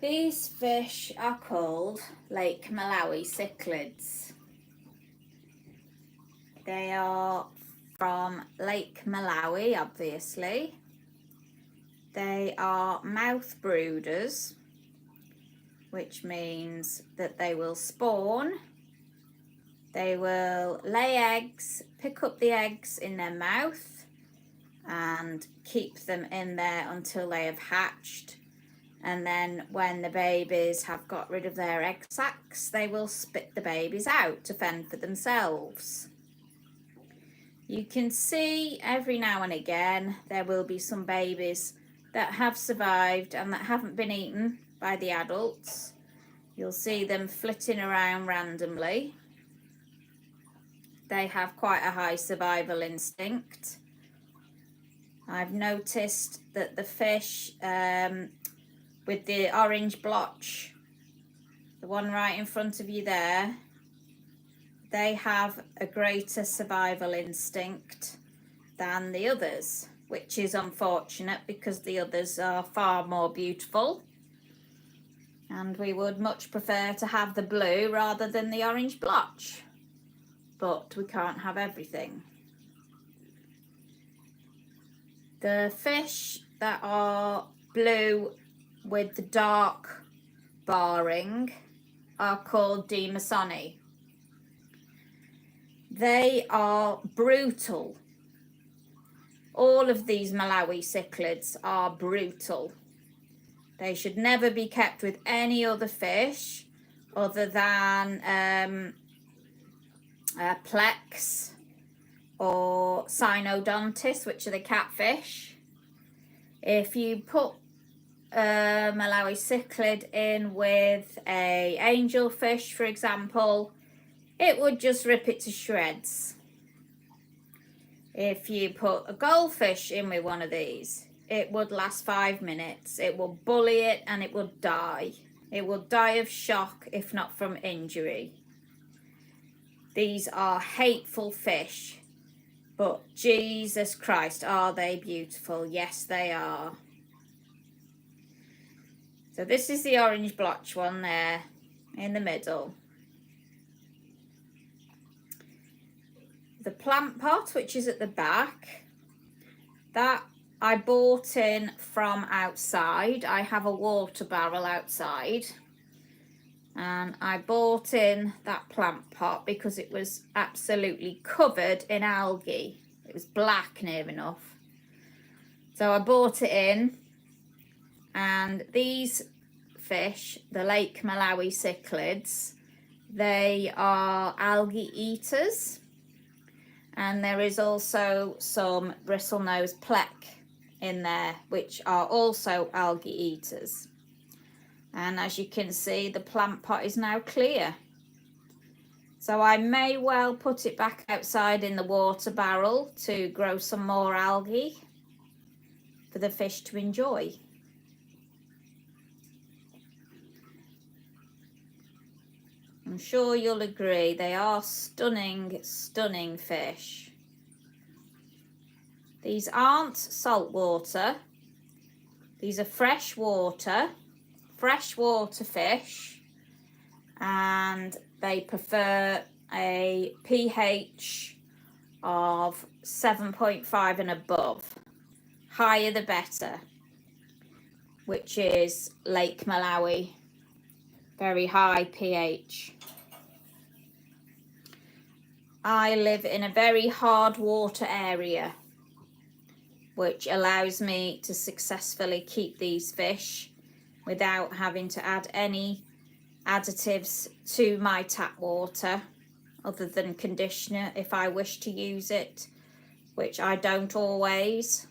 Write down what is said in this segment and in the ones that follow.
These fish are called Lake Malawi cichlids. They are from Lake Malawi, obviously. They are mouth brooders, which means that they will spawn. They will lay eggs, pick up the eggs in their mouth and keep them in there until they have hatched. And then when the babies have got rid of their egg sacs, they will spit the babies out to fend for themselves. You can see every now and again there will be some babies that have survived and that haven't been eaten by the adults. You'll see them flitting around randomly. They have quite a high survival instinct. I've noticed that the fish with the orange blotch, the one right in front of you there, they have a greater survival instinct than the others, which is unfortunate because the others are far more beautiful. And we would much prefer to have the blue rather than the orange blotch. But we can't have everything. The fish that are blue with the dark barring are called demasoni. They are brutal. All of these Malawi cichlids are brutal. They should never be kept with any other fish other than plex or cynodontis, which are the catfish. If you put a Malawi cichlid in with a angelfish, for example, it would just rip it to shreds. If you put a goldfish in with one of these, it would last 5 minutes. It will bully it and it will die. It will die of shock, if not from injury. These are hateful fish, but Jesus Christ, are they beautiful? Yes, they are. So this is the orange blotch one there in the middle. The plant pot, which is at the back, that I bought in from outside. I have a water barrel outside. And I bought in that plant pot because it was absolutely covered in algae. It was black near enough. So I bought it in, and these fish, the Lake Malawi cichlids, they are algae eaters. And there is also some bristlenose pleck in there, which are also algae eaters. And as you can see, the plant pot is now clear. So I may well put it back outside in the water barrel to grow some more algae for the fish to enjoy. I'm sure you'll agree, they are stunning, stunning fish. These aren't saltwater. These are freshwater fish, and they prefer a pH of 7.5 and above. Higher the better, which is Lake Malawi. Very high pH. I live in a very hard water area, which allows me to successfully keep these fish without having to add any additives to my tap water other than conditioner if I wish to use it, which I don't always.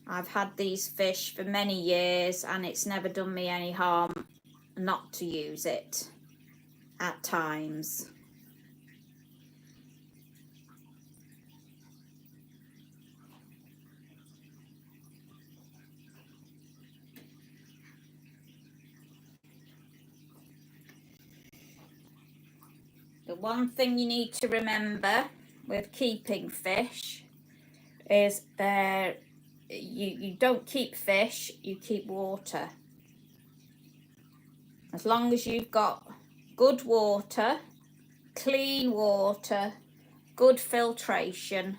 I've had these fish for many years and it's never done me any harm not to use it at times. The one thing you need to remember with keeping fish is you don't keep fish, you keep water. As long as you've got good water, clean water, good filtration,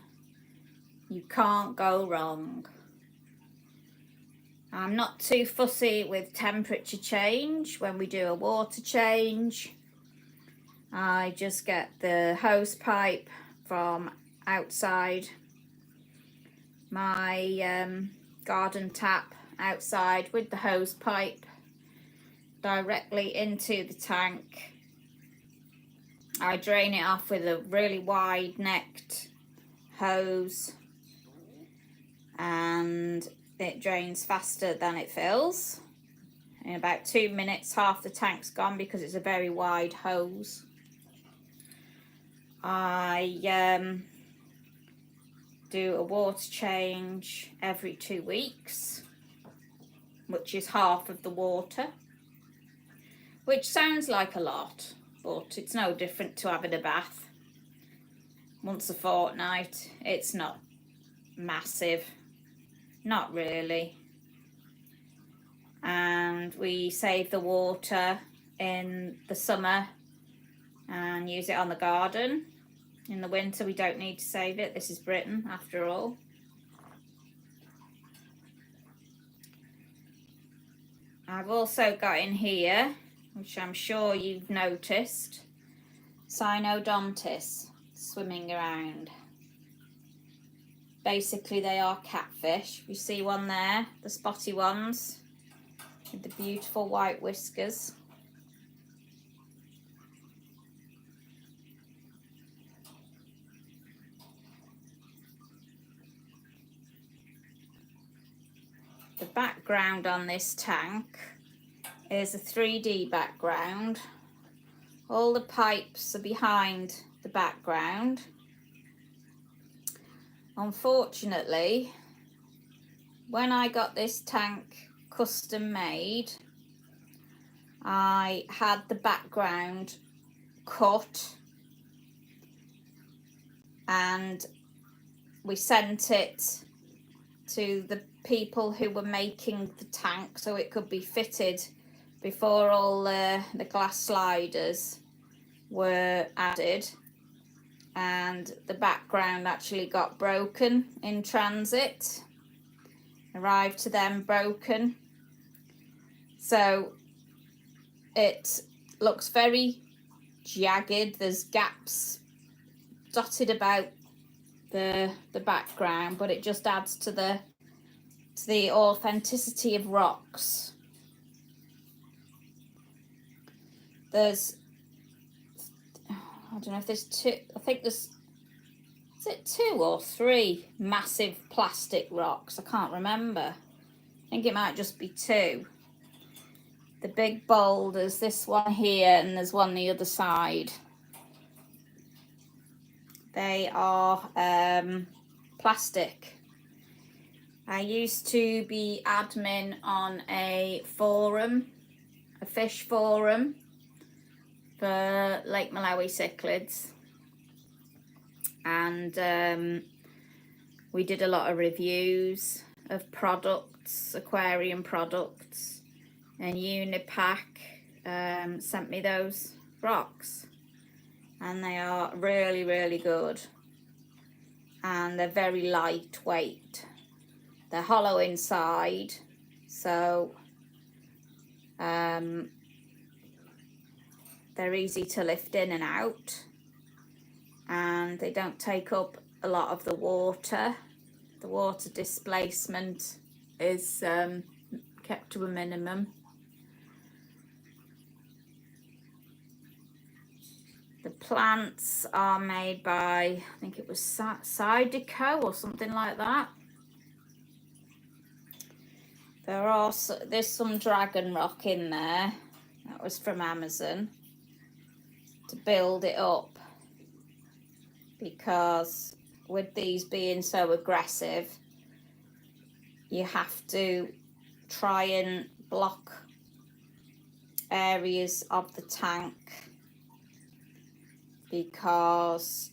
you can't go wrong. I'm not too fussy with temperature change when we do a water change. I just get the hose pipe from outside my garden tap outside with the hose pipe directly into the tank. I drain it off with a really wide necked hose, and it drains faster than it fills. In about 2 minutes, half the tank's gone because it's a very wide hose. I do a water change every 2 weeks, which is half of the water, which sounds like a lot, but it's no different to having a bath once a fortnight. It's not massive, not really. And we save the water in the summer and use it on the garden. In the winter we don't need to save it. This is Britain after all. I've also got in here, which I'm sure you've noticed, cynodontis swimming around. Basically they are catfish. You see one there, the spotty ones with the beautiful white whiskers. The background on this tank is a 3D background. All the pipes are behind the background. Unfortunately, when I got this tank custom made, I had the background cut and we sent it to the people who were making the tank so it could be fitted before all the glass sliders were added, and the background actually got broken in transit, arrived to them broken, so it looks very jagged. There's gaps dotted about the background, but it just adds to the authenticity of rocks. There's, I don't know if there's two, I think there's, is it 2 or 3 massive plastic rocks? I can't remember. I think it might just be 2. The big boulders, this one here and there's one the other side. They are plastic. I used to be admin on a forum, a fish forum for Lake Malawi cichlids, and we did a lot of reviews of products, aquarium products, and Unipack sent me those rocks, and they are really, really good, and they're very lightweight. They're hollow inside, so they're easy to lift in and out, and they don't take up a lot of the water. The water displacement is kept to a minimum. The plants are made by, I think it was Sideco or something like that. There's some dragon rock in there. That was from Amazon to build it up, because with these being so aggressive, you have to try and block areas of the tank, because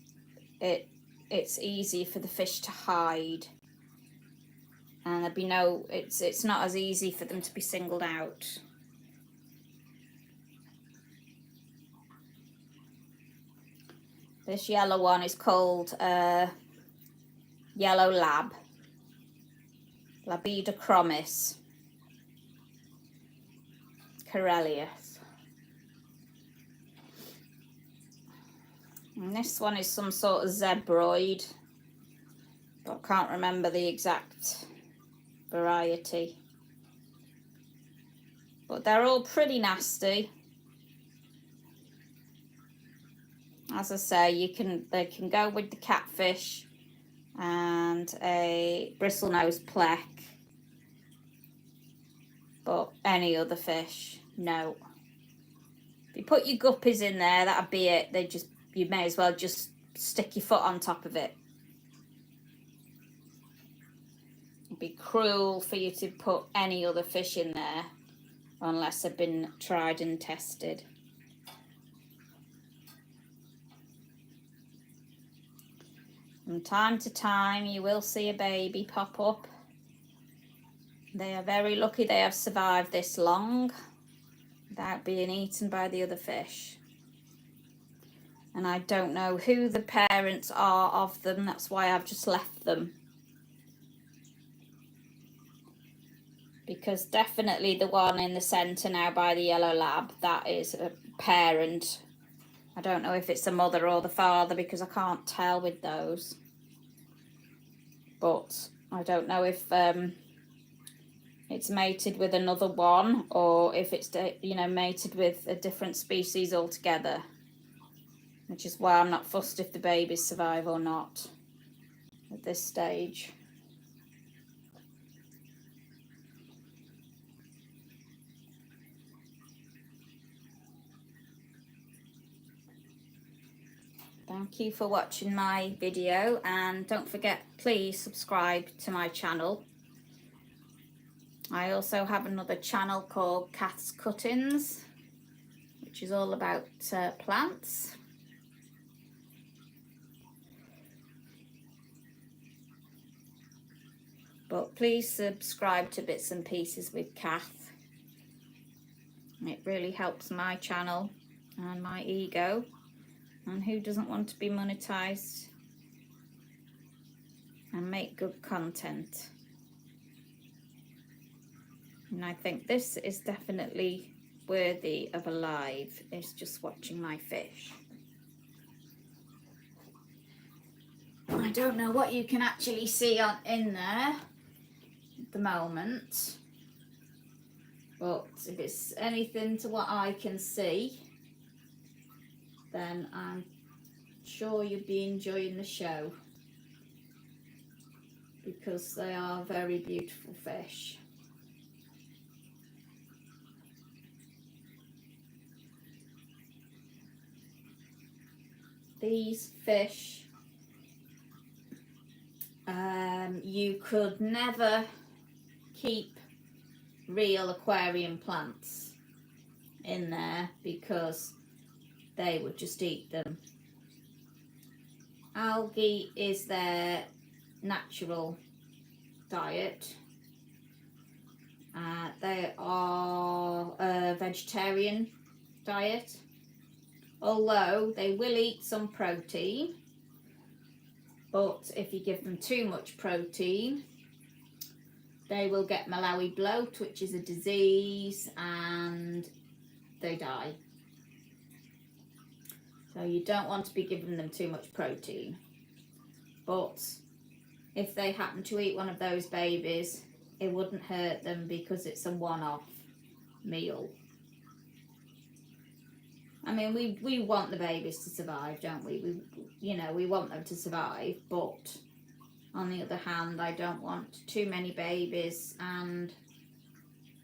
it's easy for the fish to hide, and there'd be no, it's not as easy for them to be singled out. This yellow one is called Yellow Lab. Labidochromis Corellius. And this one is some sort of zebroid, but I can't remember the exact variety. But they're all pretty nasty. As I say, they can go with the catfish and a bristlenose plec, but any other fish, no. If you put your guppies in there, that'd be it. You may as well just stick your foot on top of it. It'd be cruel for you to put any other fish in there unless they've been tried and tested. From time to time you will see a baby pop up. They are very lucky they have survived this long without being eaten by the other fish. And I don't know who the parents are of them, that's why I've just left them. Because definitely the one in the centre now by the yellow lab, that is a parent. I don't know if it's the mother or the father because I can't tell with those. But I don't know if it's mated with another one or if it's, you know, mated with a different species altogether. Which is why I'm not fussed if the babies survive or not at this stage. Thank you for watching my video, and don't forget, please subscribe to my channel. I also have another channel called Kath's Cuttings, which is all about plants. But please subscribe to Bits and Pieces with Kath. It really helps my channel and my ego. And who doesn't want to be monetized and make good content? And I think this is definitely worthy of a live. It's just watching my fish. I don't know what you can actually see in there at the moment, but if it's anything to what I can see, then I'm sure you'll be enjoying the show, because they are very beautiful fish. These fish, you could never keep real aquarium plants in there because they would just eat them. Algae is their natural diet. They are a vegetarian diet, although they will eat some protein, but if you give them too much protein, they will get Malawi bloat, which is a disease, and they die. So you don't want to be giving them too much protein. But if they happen to eat one of those babies, it wouldn't hurt them because it's a one-off meal. I mean, we want the babies to survive, don't we? We want them to survive, but on the other hand, I don't want too many babies, and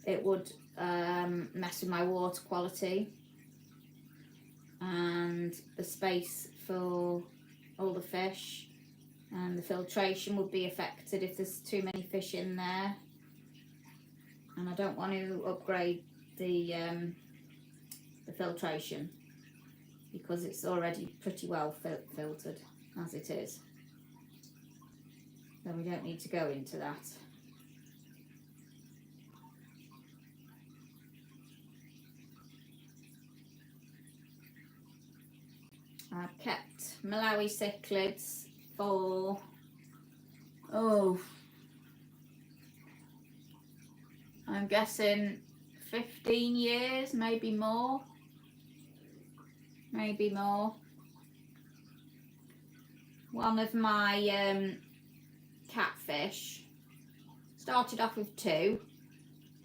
it would mess with my water quality and the space for all the fish, and the filtration would be affected if there's too many fish in there. And I don't want to upgrade the filtration because it's already pretty well filtered as it is. So we don't need to go into that. I've kept Malawi cichlids for, oh, I'm guessing 15 years, maybe more. Maybe more. One of my catfish started off with 2,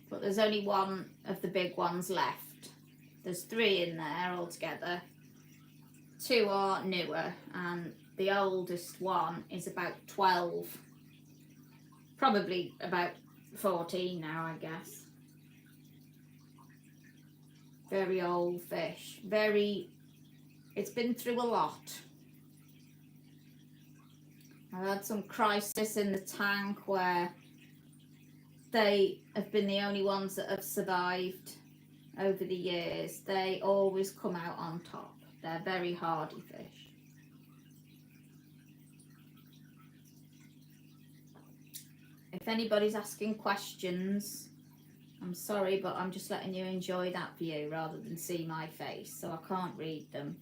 but there's only one of the big ones left. There's 3 in there altogether. 2 are newer, and the oldest one is about 12. Probably about 14 now, I guess. Very old fish. It's been through a lot. I've had some crisis in the tank where they have been the only ones that have survived over the years. They always come out on top. They're very hardy fish. If anybody's asking questions, I'm sorry, but I'm just letting you enjoy that view rather than see my face, so I can't read them.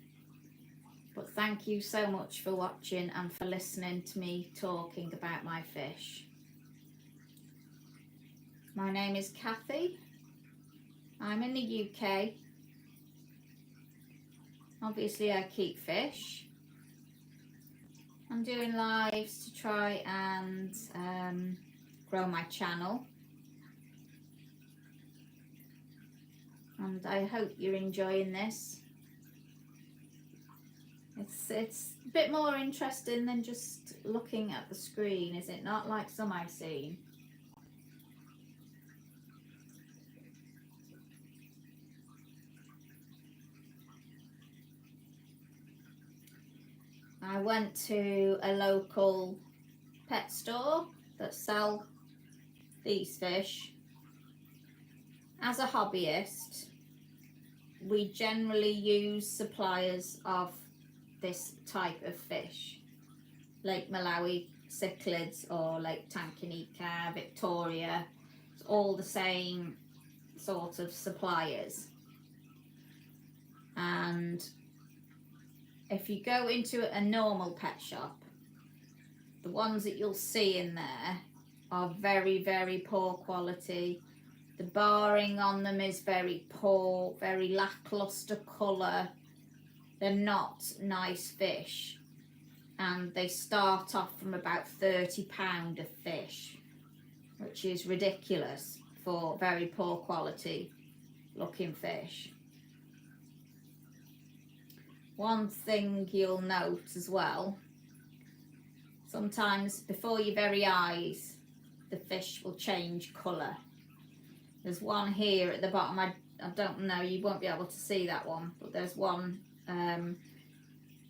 But thank you so much for watching and for listening to me talking about my fish. My name is Kathy. I'm in the UK. Obviously I keep fish. I'm doing lives to try and grow my channel. And I hope you're enjoying this. It's a bit more interesting than just looking at the screen, is it not? Like some I've seen. I went to a local pet store that sell these fish. As a hobbyist, we generally use suppliers of this type of fish, Lake Malawi cichlids or Lake Tanganyika, Victoria. It's all the same sort of suppliers. And if you go into a normal pet shop, the ones that you'll see in there are very, very poor quality. The barring on them is very poor, very lackluster colour. They're not nice fish, and they start off from about £30 a fish, which is ridiculous for very poor quality looking fish. One thing you'll note as well, sometimes before your very eyes the fish will change colour. There's one here at the bottom, I don't know, you won't be able to see that one, but there's one, and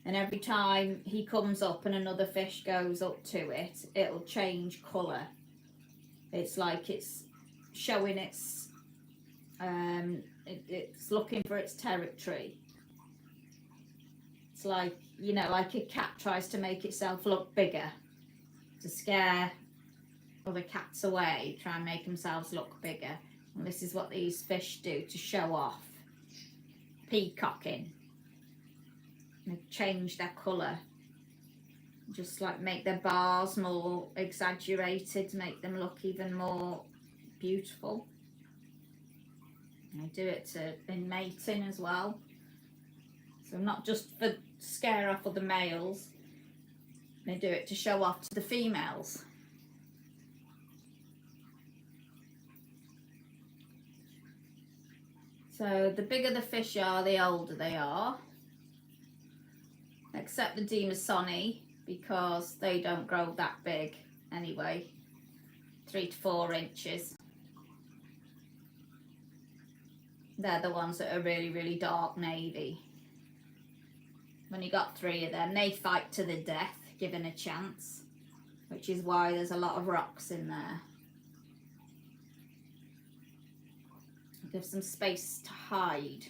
every time he comes up and another fish goes up to it, it'll change colour. It's like it's showing its, it's looking for its territory. It's like, you know, like a cat tries to make itself look bigger to scare other cats away, try and make themselves look bigger. And this is what these fish do to show off. Peacocking. They change their colour. Just like make their bars more exaggerated, to make them look even more beautiful. And they do it in mating as well. So not just for scare off other males, they do it to show off to the females. So the bigger the fish are, the older they are. Except the Demasoni, because they don't grow that big anyway. 3 to 4 inches. They're the ones that are really, really dark navy. When you got 3 of them, they fight to the death, given a chance, which is why there's a lot of rocks in there. Give some space to hide.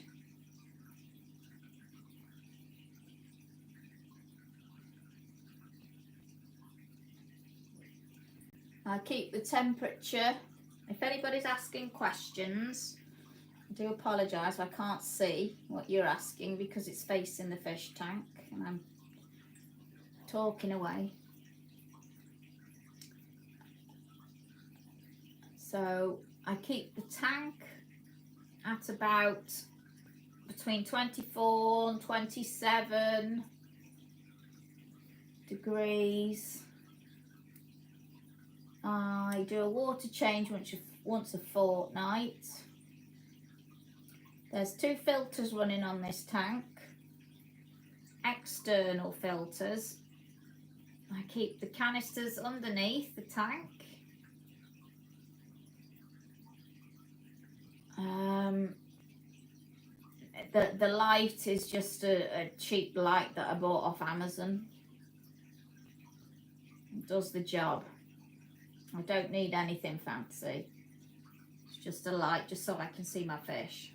I keep the temperature. If anybody's asking questions, I do apologise, I can't see what you're asking because it's facing the fish tank and I'm talking away. So I keep the tank at about between 24 and 27 degrees. I do a water change once a fortnight. There's 2 filters running on this tank, external filters. I keep the canisters underneath the tank. The light is just a cheap light that I bought off Amazon. It does the job. I don't need anything fancy. It's just a light just so I can see my fish.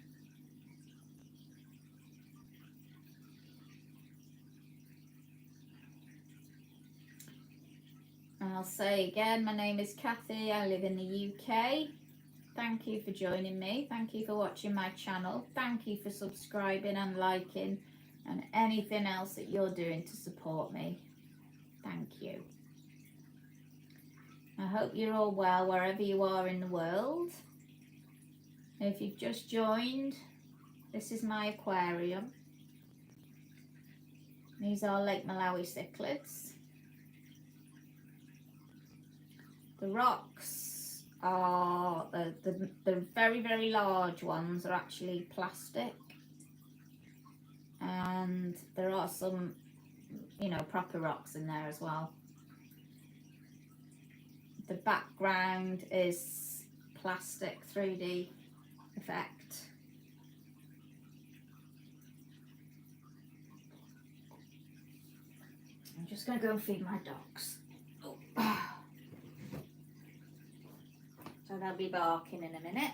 And I'll say again, my name is Kathy. I live in the UK. Thank you for joining me. Thank you for watching my channel. Thank you for subscribing and liking and anything else that you're doing to support me. Thank you. I hope you're all well wherever you are in the world. If you've just joined, this is my aquarium. These are Lake Malawi cichlids. The rocks are, the very, very large ones are actually plastic. And there are some, you know, proper rocks in there as well. The background is plastic 3D effect. I'm just going to go and feed my dogs. Oh. So they'll be barking in a minute.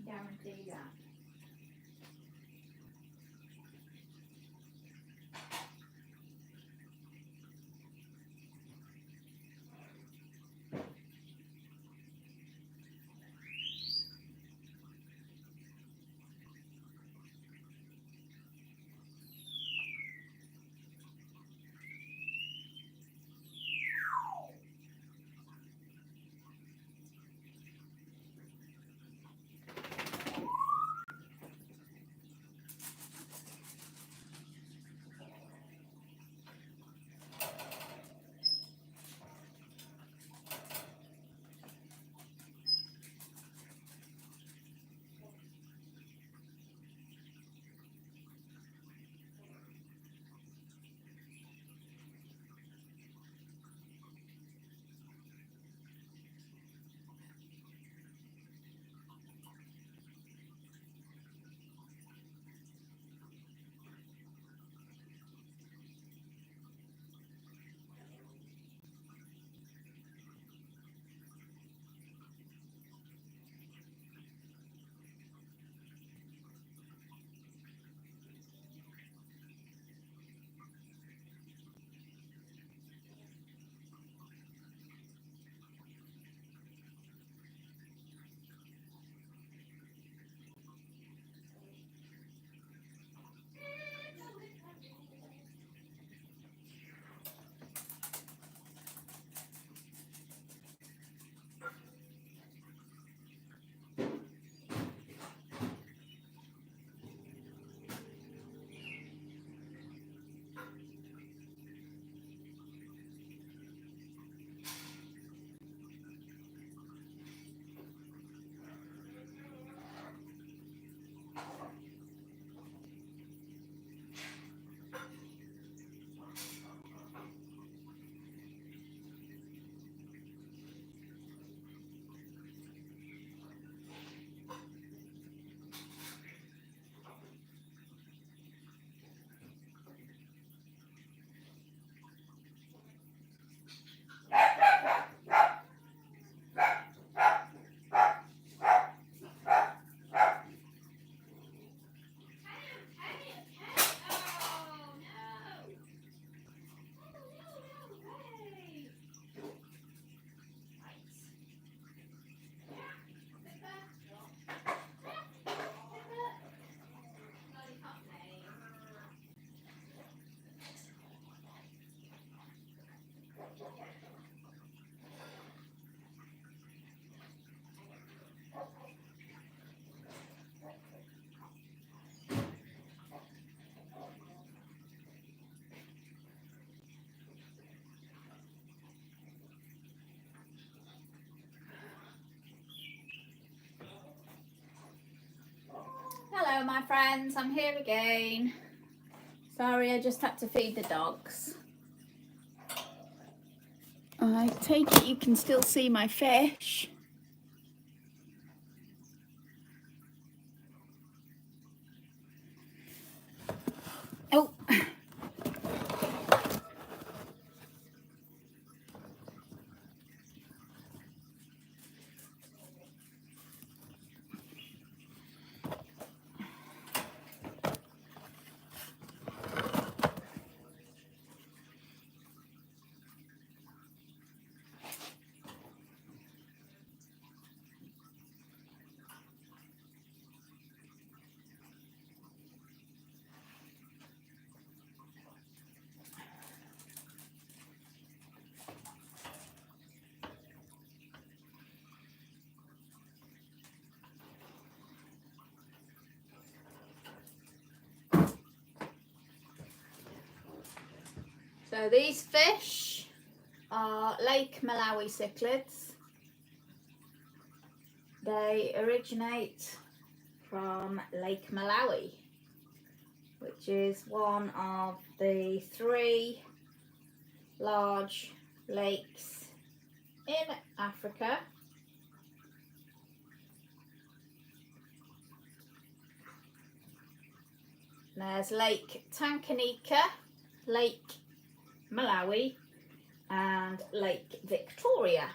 Guarantee that. Hello my friends, I'm here again. Sorry, I just had to feed the dogs. I take it you can still see my fish. Oh. So these fish are Lake Malawi cichlids. They originate from Lake Malawi, which is one of the 3 large lakes in Africa. There's Lake Tanganyika, Lake Malawi and Lake Victoria.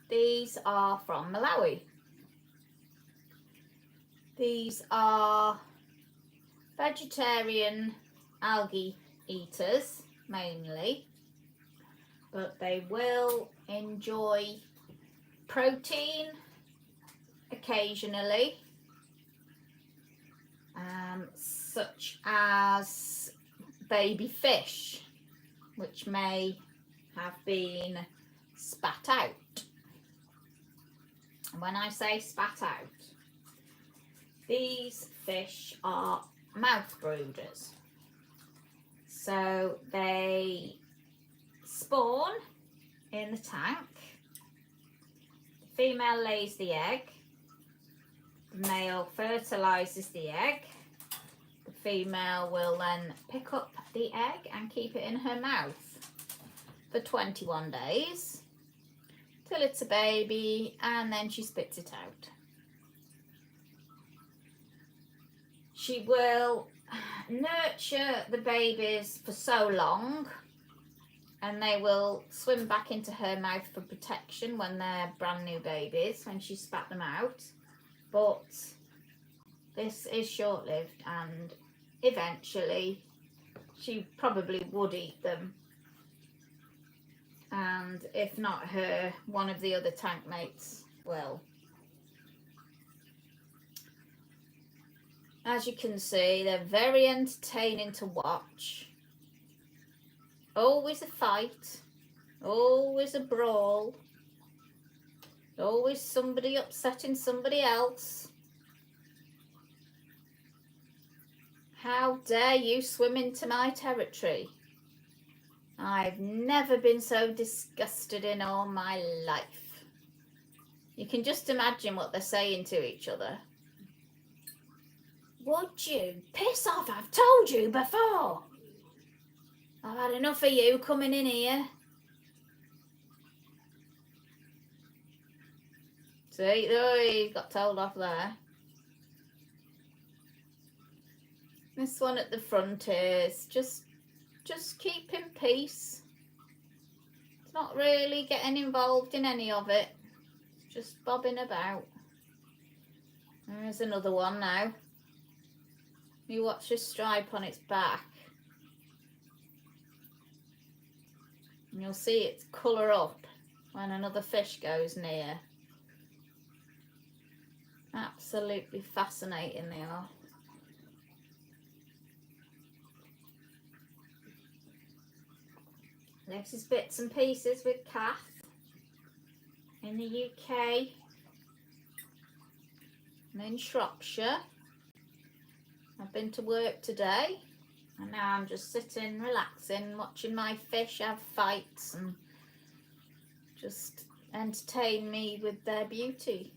These are from Malawi. These are vegetarian algae eaters mainly, but they will enjoy protein occasionally, such as baby fish, which may have been spat out. And when I say spat out, these fish are mouth brooders. So they spawn in the tank. The female lays the egg. The male fertilizes the egg. The female will then pick up the egg and keep it in her mouth for 21 days till it's a baby, and then she spits it out. She will nurture the babies for so long, and they will swim back into her mouth for protection when they're brand new babies, when she spat them out. But this is short-lived, and eventually she probably would eat them, and if not her, one of the other tank mates will. As you can see, they're very entertaining to watch. Always a fight, always a brawl, always somebody upsetting somebody else. How dare you swim into my territory? I've never been so disgusted in all my life. You can just imagine what they're saying to each other. Would you piss off? I've told you before. I've had enough of you coming in here. See, oh, he got told off there. This one at the front is just keeping peace. It's not really getting involved in any of it. It's just bobbing about. There's another one now. You watch this stripe on its back, and you'll see its colour up when another fish goes near. Absolutely fascinating they are. This is Bits and Pieces with Kath in the UK. I'm in Shropshire. I've been to work today, and now I'm just sitting, relaxing, watching my fish have fights and just entertain me with their beauty.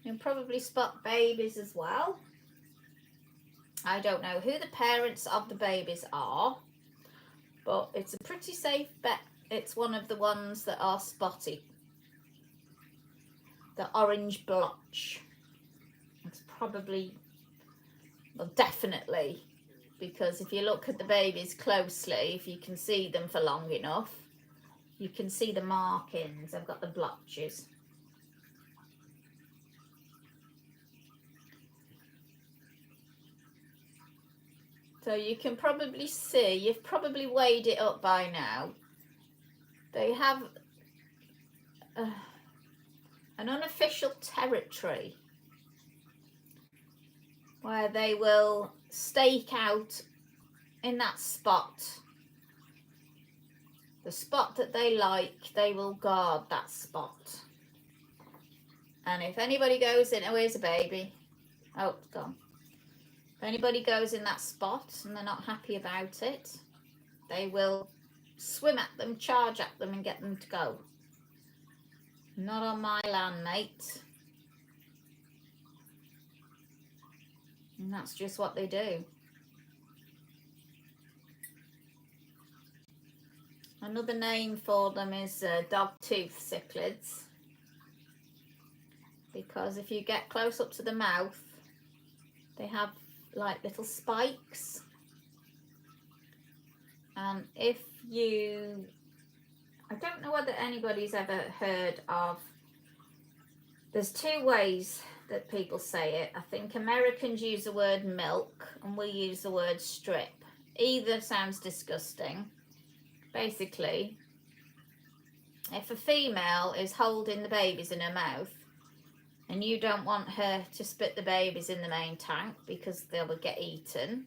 You'll probably spot babies as well. I don't know who the parents of the babies are, but it's a pretty safe bet. It's one of the ones that are spotty. The orange blotch. It's probably, well, definitely, because if you look at the babies closely, if you can see them for long enough, you can see the markings. I've got the blotches. So you can probably see, you've probably weighed it up by now. They have an unofficial territory where they will stake out in that spot. The spot that they like, they will guard that spot. And if anybody goes in, oh, here's a baby. Oh, it's gone. If anybody goes in that spot and they're not happy about it, they will swim at them, charge at them and get them to go. Not on my land, mate. And that's just what they do. Another name for them is dog-tooth cichlids, because if you get close up to the mouth, they have like little spikes. And if you, I don't know whether anybody's ever heard of, there's two ways that people say it. I think Americans use the word milk and we use the word strip. Either sounds disgusting. Basically, if a female is holding the babies in her mouth and you don't want her to spit the babies in the main tank because they will get eaten,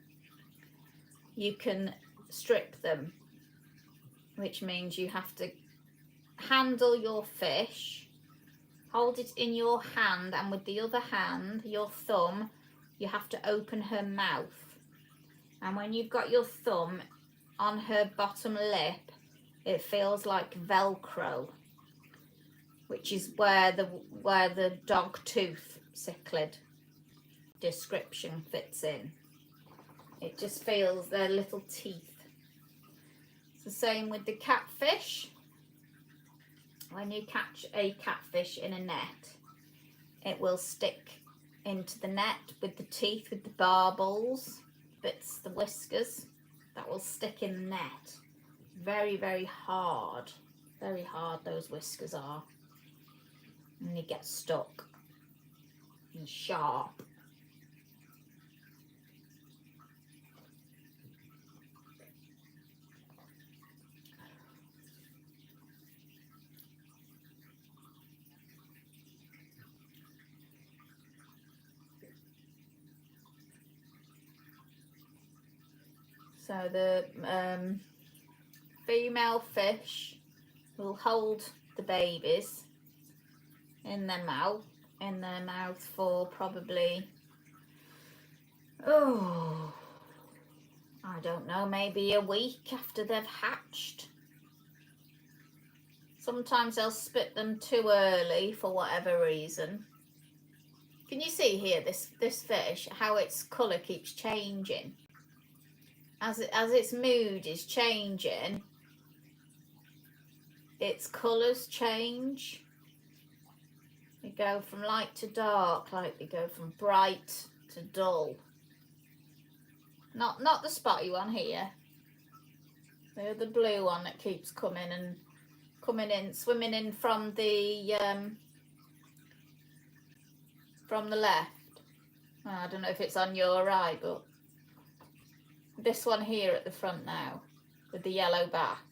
you can strip them, which means you have to handle your fish, hold it in your hand, and with the other hand, your thumb, you have to open her mouth. And when you've got your thumb on her bottom lip, it feels like Velcro, which is where the dog tooth cichlid description fits in. It just feels their little teeth. It's the same with the catfish. When you catch a catfish in a net, it will stick into the net with the teeth, with the barbels, bits, the whiskers, that will stick in the net. Very, very hard. Very hard those whiskers are. And you get stuck. And sharp. So the female fish will hold the babies in their mouth for probably, oh, I don't know, maybe a week after they've hatched. Sometimes they'll spit them too early for whatever reason. Can you see here this fish, how its colour keeps changing? As its mood is changing, its colours change. They go from light to dark, like they go from bright to dull. Not the spotty one here. The other blue one that keeps coming in, swimming in from the left. Oh, I don't know if it's on your right, but this one here at the front now, with the yellow back.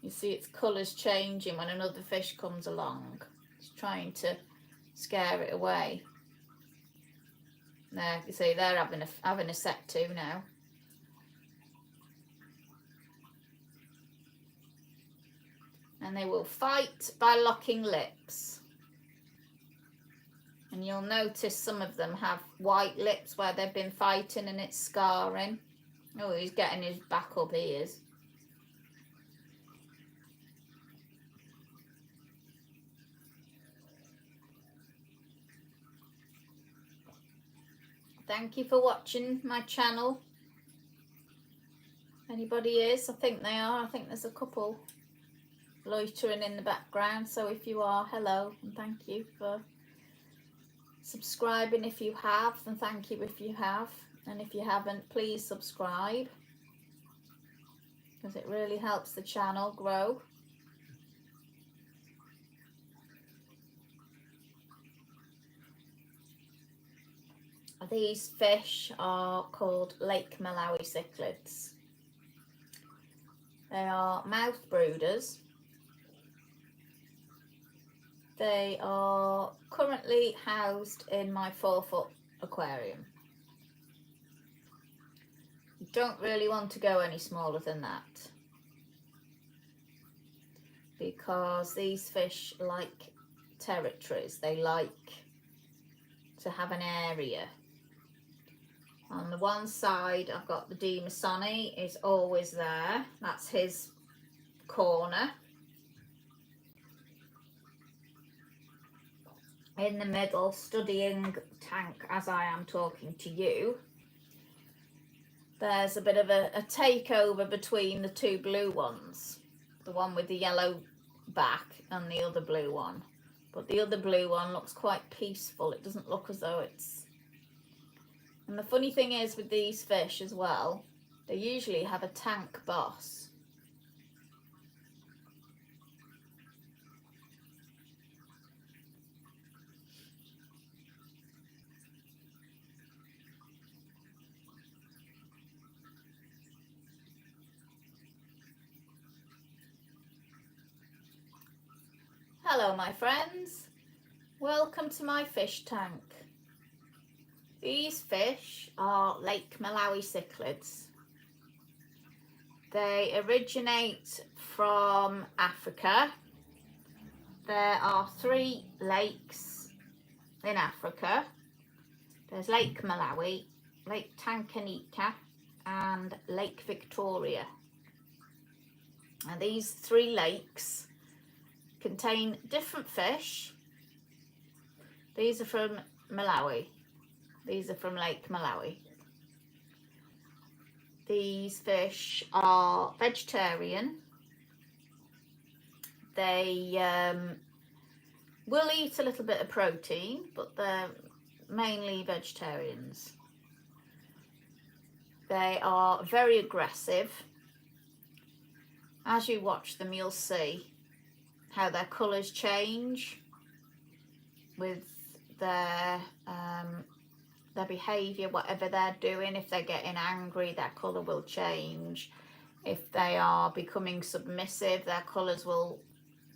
You see its colours changing when another fish comes along. It's trying to scare it away. There, you see they're having a set too now. And they will fight by locking lips. And you'll notice some of them have white lips where they've been fighting and it's scarring. Oh, he's getting his back up, he is. Thank you for watching my channel. Anybody is? I think they are. I think there's a couple loitering in the background. So if you are, hello, and thank you for subscribing if you have, and thank you if you have. And if you haven't, please subscribe, because it really helps the channel grow. These fish are called Lake Malawi cichlids. They are mouth brooders. They are currently housed in my 4-foot aquarium. You don't really want to go any smaller than that, because these fish like territories. They like to have an area. On the one side I've got the Demasoni, is always there. That's his corner. In the middle, studying tank as I am talking to you, there's a bit of a takeover between the two blue ones. The one with the yellow back and the other blue one. But the other blue one looks quite peaceful. It doesn't look as though it's... And the funny thing is with these fish as well, they usually have a tank boss. Hello my friends, welcome to my fish tank. These fish are Lake Malawi cichlids. They originate from Africa. There are 3 lakes in Africa. There's Lake Malawi, Lake Tanganyika and Lake Victoria. And these 3 lakes contain different fish. These are from Malawi. These are from Lake Malawi. These fish are vegetarian. They will eat a little bit of protein, but they're mainly vegetarians. They are very aggressive. As you watch them, you'll see how their colours change with their behaviour, whatever they're doing. If they're getting angry, their colour will change. If they are becoming submissive, their colours will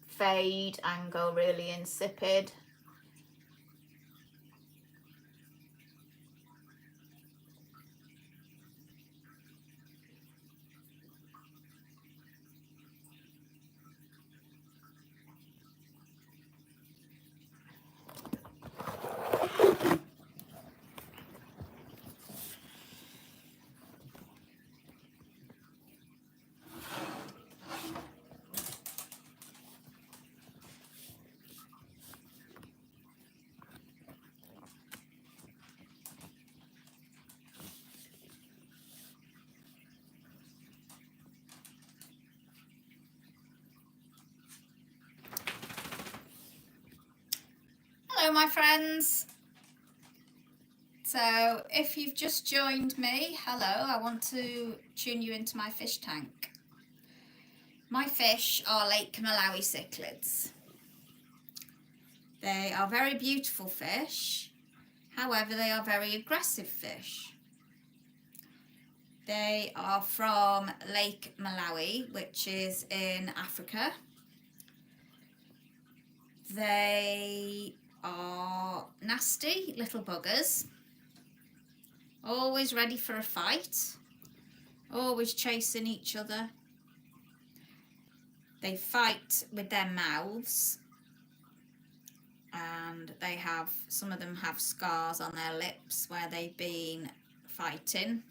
fade and go really insipid. Hello my friends. So if you've just joined me, hello, I want to tune you into my fish tank. My fish are Lake Malawi cichlids. They are very beautiful fish, however they are very aggressive fish. They are from Lake Malawi, which is in Africa. They are nasty little buggers, always ready for a fight, always chasing each other. They fight with their mouths, and they have, some of them have scars on their lips where they've been fighting.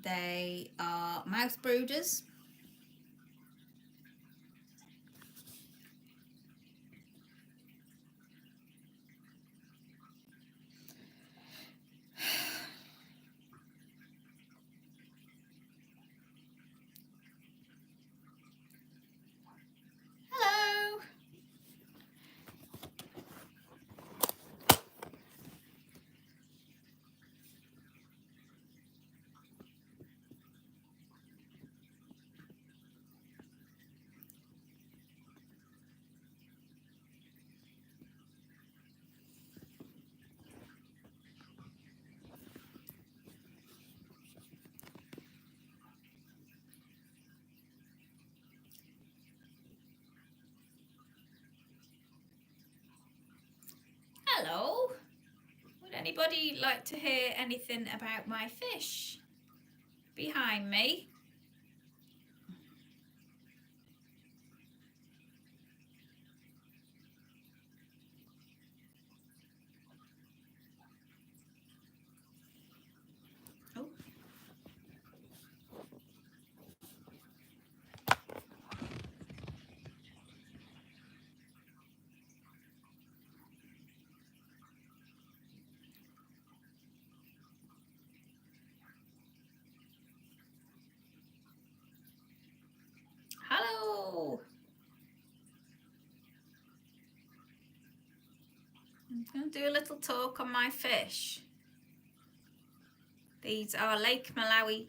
They are mouth brooders. Anybody like to hear anything about my fish behind me? Oh. Hello. I'm going to do a little talk on my fish. These are Lake Malawi